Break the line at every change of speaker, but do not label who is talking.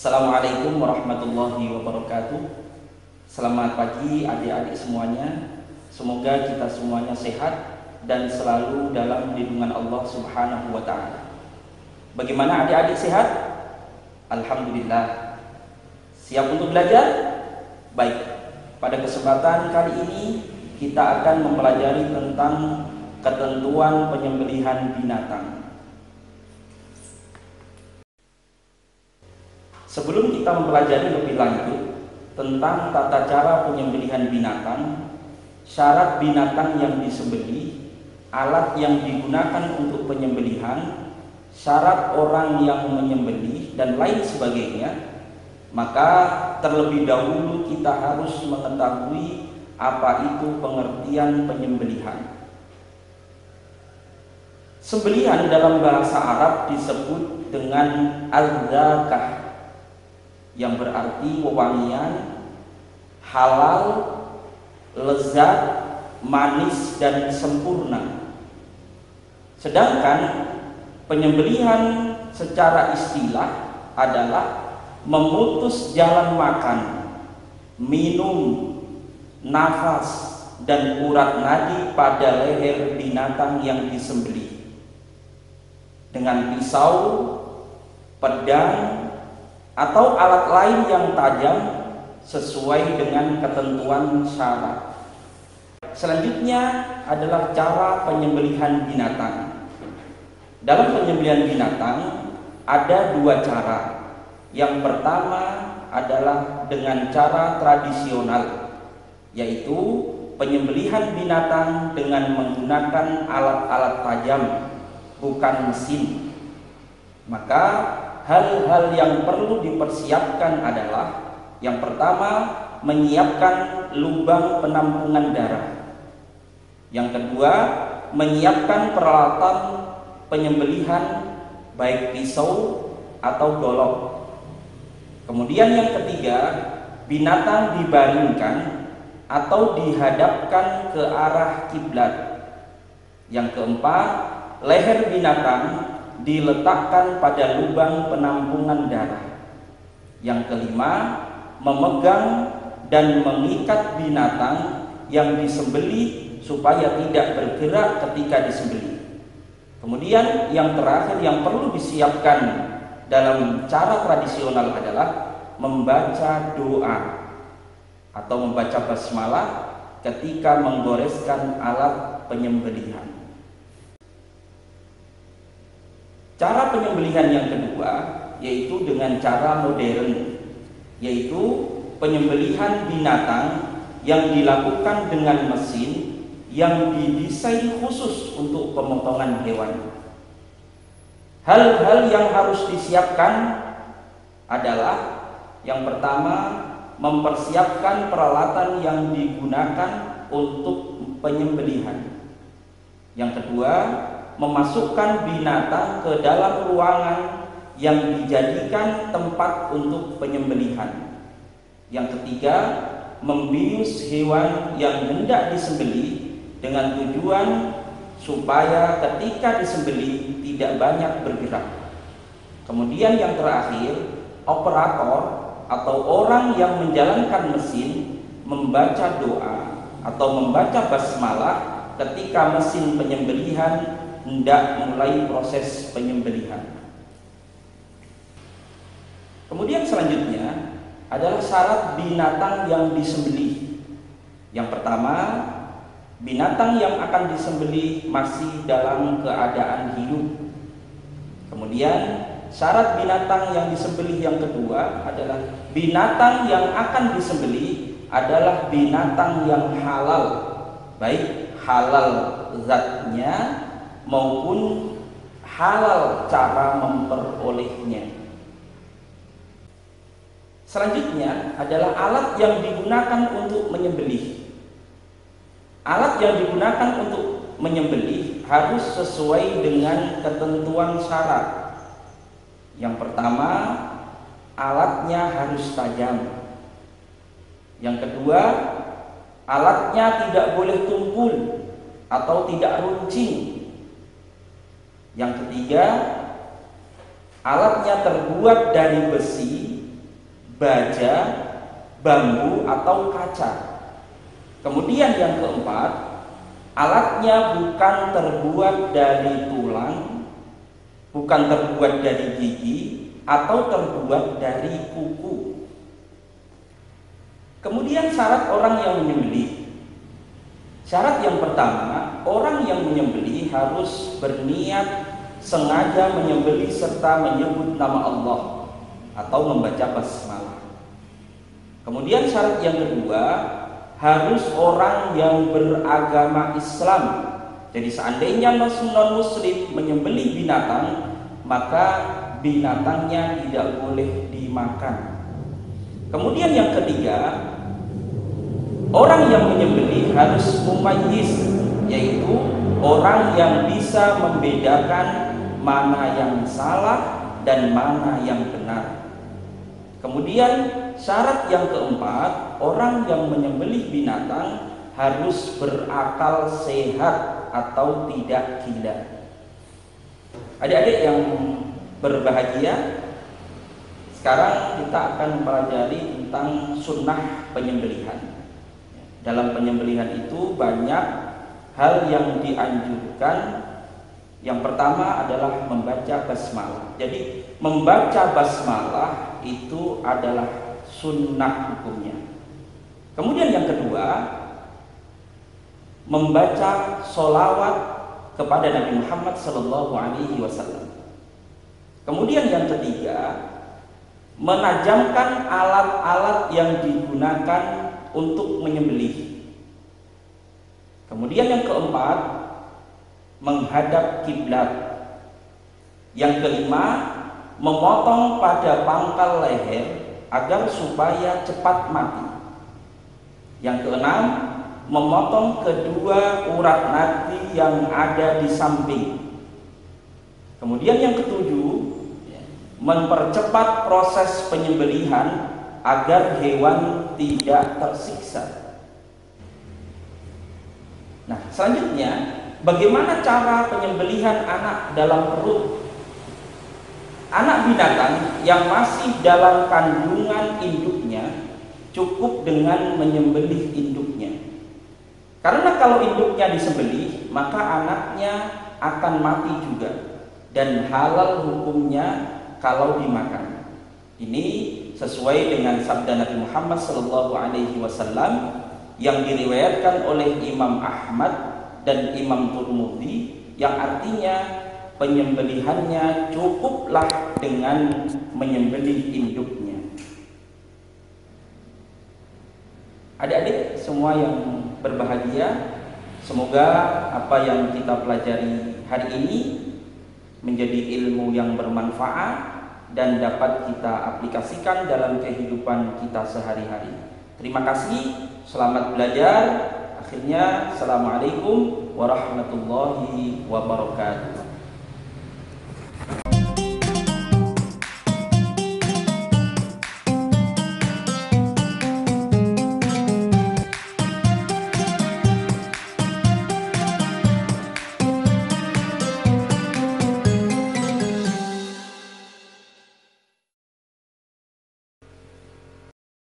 Assalamualaikum warahmatullahi wabarakatuh. Selamat pagi adik-adik semuanya. Semoga kita semuanya sehat dan selalu dalam lindungan Allah Subhanahu wa ta'ala. Bagaimana adik-adik sehat? Alhamdulillah. Siap untuk belajar? Baik. Pada kesempatan kali ini kita akan mempelajari tentang ketentuan penyembelihan binatang. Sebelum kita mempelajari lebih lanjut tentang tata cara penyembelihan binatang, syarat binatang yang disembelih, alat yang digunakan untuk penyembelihan, syarat orang yang menyembelih, dan lain sebagainya, maka terlebih dahulu kita harus mengetahui apa itu pengertian penyembelihan. Sembelihan dalam bahasa Arab disebut dengan al-zakah, yang berarti wewangian, halal, lezat, manis, dan sempurna. Sedangkan penyembelihan secara istilah adalah memutus jalan makan, minum, nafas, dan urat nadi pada leher binatang yang disembelih dengan pisau, pedang, atau alat lain yang tajam sesuai dengan ketentuan syarat. Selanjutnya adalah cara penyembelihan binatang. Dalam penyembelihan binatang ada dua cara. Yang pertama adalah dengan cara tradisional, yaitu penyembelihan binatang dengan menggunakan alat-alat tajam, bukan mesin. Maka hal-hal yang perlu dipersiapkan adalah yang pertama, menyiapkan lubang penampungan darah. Yang kedua, menyiapkan peralatan penyembelihan baik pisau atau golok. Kemudian yang ketiga, binatang dibaringkan atau dihadapkan ke arah kiblat. Yang keempat, leher binatang diletakkan pada lubang penampungan darah. Yang kelima, memegang dan mengikat binatang yang disembelih supaya tidak bergerak ketika disembelih. Kemudian yang terakhir yang perlu disiapkan dalam cara tradisional adalah membaca doa atau membaca basmalah ketika menggoreskan alat penyembelihan. Cara penyembelihan yang kedua yaitu dengan cara modern, yaitu penyembelihan binatang yang dilakukan dengan mesin yang didesain khusus untuk pemotongan hewan. Hal-hal yang harus disiapkan adalah yang pertama, mempersiapkan peralatan yang digunakan untuk penyembelihan. Yang kedua, memasukkan binatang ke dalam ruangan yang dijadikan tempat untuk penyembelihan. Yang ketiga, membius hewan yang hendak disembelih dengan tujuan supaya ketika disembelih tidak banyak bergerak. Kemudian yang terakhir, operator atau orang yang menjalankan mesin membaca doa atau membaca basmalah ketika mesin penyembelihan hendak mulai proses penyembelihan. Kemudian selanjutnya adalah syarat binatang yang disembelih. Yang pertama, binatang yang akan disembelih masih dalam keadaan hidup. Kemudian syarat binatang yang disembelih yang kedua adalah binatang yang akan disembelih adalah binatang yang halal, baik halal zatnya maupun halal cara memperolehnya. Selanjutnya adalah alat yang digunakan untuk menyembelih. Alat yang digunakan untuk menyembelih harus sesuai dengan ketentuan syarat. Yang pertama, alatnya harus tajam. Yang kedua, alatnya tidak boleh tumpul atau tidak runcing. Yang ketiga, alatnya terbuat dari besi baja, bambu atau kaca. Kemudian yang keempat, alatnya bukan terbuat dari tulang, bukan terbuat dari gigi, atau terbuat dari kuku. Kemudian syarat orang yang menyembelih. Syarat yang pertama, orang yang menyembelih harus berniat sengaja menyembelih serta menyebut nama Allah atau membaca basmalah. Kemudian syarat yang kedua, harus orang yang beragama Islam. Jadi seandainya non-muslim menyembelih binatang, maka binatangnya tidak boleh dimakan. Kemudian yang ketiga, orang yang menyembelih harus mumayyiz, yaitu orang yang bisa membedakan mana yang salah dan mana yang benar. Kemudian syarat yang keempat, orang yang menyembelih binatang harus berakal sehat atau tidak gila. Adik-adik yang berbahagia, sekarang kita akan mempelajari tentang sunnah penyembelihan. Dalam penyembelihan itu banyak hal yang dianjurkan. Yang pertama adalah membaca basmalah. Jadi membaca basmalah itu adalah sunnah hukumnya. Kemudian yang kedua, membaca sholawat kepada Nabi Muhammad SAW. Kemudian yang ketiga, menajamkan alat-alat yang digunakan untuk menyembelih. Kemudian yang keempat, menghadap kiblat. Yang kelima, memotong pada pangkal leher agar supaya cepat mati. Yang keenam, memotong kedua urat nadi yang ada di samping. Kemudian yang ketujuh, mempercepat proses penyembelihan agar hewan tidak tersiksa. Nah, selanjutnya, bagaimana cara penyembelihan anak dalam perut? Anak binatang yang masih dalam kandungan induknya cukup dengan menyembelih induknya. Karena kalau induknya disembelih, maka anaknya akan mati juga, dan halal hukumnya kalau dimakan. Ini sesuai dengan sabda Nabi Muhammad SAW yang diriwayatkan oleh Imam Ahmad dan Imam Turmudi, yang artinya penyembelihannya cukuplah dengan menyembelih induknya. Adik-adik semua yang berbahagia, semoga apa yang kita pelajari hari ini menjadi ilmu yang bermanfaat dan dapat kita aplikasikan dalam kehidupan kita sehari-hari. Terima kasih, selamat belajar. Akhirnya, assalamualaikum warahmatullahi wabarakatuh.